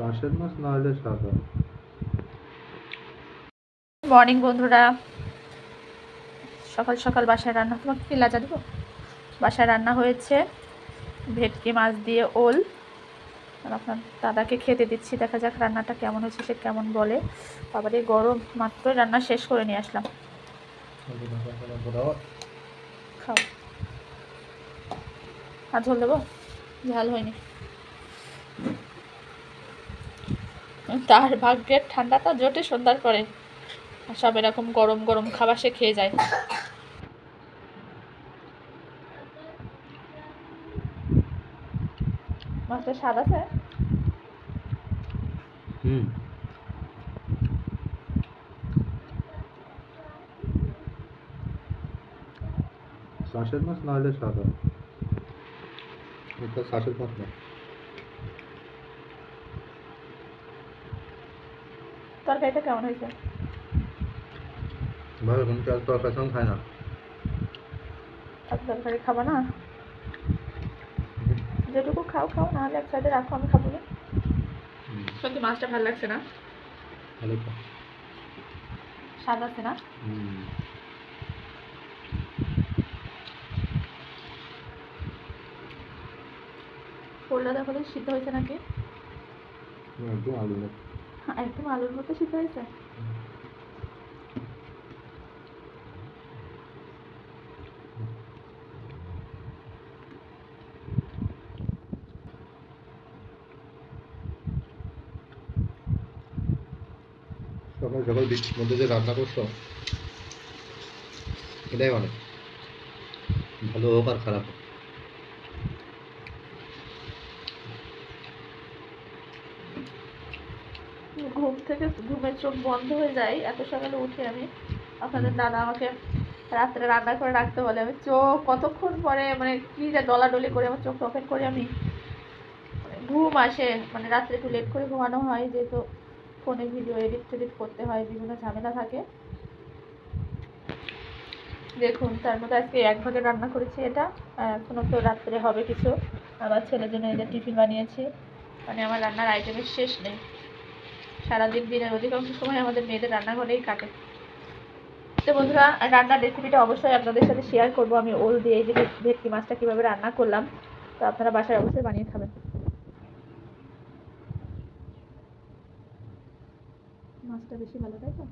চাষের মাছ না হলে সাদা। মর্নিং বন্ধুরা, সকাল সকাল বাসায় রান্না, তোমাকে কি লাজা দেবো? বাসায় রান্না হয়েছে ভেটকি মাছ দিয়ে ওল, আর আপনার দাদাকে খেতে দিচ্ছি। দেখা যাক রান্নাটা কেমন হয়েছে, সে কেমন বলে। আবার এই গরম, মাত্রই রান্না শেষ করে নিয়ে আসলাম। খাও। আর ঝোল দেবো? ঝাল হয়নি। তার ভাগ্যের ঠান্ডাটা জোটে সন্ধ্যার পরে, সব এরকম গরম গরম খাবার সে খেয়ে যায়। মাছটা স্বাদ আছে? চাষের মাছ না হলে সাদা। এটা চাষের মাছ না। তরকারিটা কেমন হয়েছে? ভালো, কিন্তু আর তরকারি সঙ্গে খায় না। আর তরকারি খাবো না? যেটুকু খাও খাও, নাহলে এক সাইডে রাখো, আমি খাবো না। সত্যি মাছটা ভালো লাগছে না? ভালো। স্বাদ আছে না? পোলটা দেখো তো সিদ্ধ হয়েছে নাকি? একদম আলু না। একদম আলুর মতো সিদ্ধ হয়েছে। সকাল সকাল বৃষ্টির মধ্যে যে রান্না করছো, এটাই অনেক ভালো হোক আর খারাপ হোক। ঘুম থেকে ঘুমের চোখ বন্ধ হয়ে যায় এত সকালে উঠে আমি। আপনাদের দাদা আমাকে রাত্রে রান্না করে রাখতে বলে, আমি চোখ কতক্ষণ পরে মানে কি যে ডলাডলি করে আমার চোখ ওপেন করে আমি, ঘুম আসে। মানে রাত্রে একটু লেট করে ঘুমানো হয়, যেহেতু ফোনে ভিডিও এডিট টেডিট করতে হয়, বিভিন্ন ঝামেলা থাকে। দেখুন, তার মধ্যে আজকে এক ভাগে রান্না করেছি এটা। এখনও তো রাত্রে হবে কিছু। আমার ছেলের জন্য এই যে টিফিন বানিয়েছি। মানে আমার রান্নার আইটেমের শেষ নেই। সারাদিন দিনের অধিকাংশ সময় আমাদের মেয়েদের রান্নাঘরেই কাটে। তো বন্ধুরা, রান্নার রেসিপিটা অবশ্যই আপনাদের সাথে শেয়ার করব। আমি ওল দিয়ে এই যে ভেটকি মাছটা কীভাবে রান্না করলাম, তো আপনারা বাসায় অবশ্যই বানিয়ে খাবেন। মাছটা বেশি ভালো, তাই তো?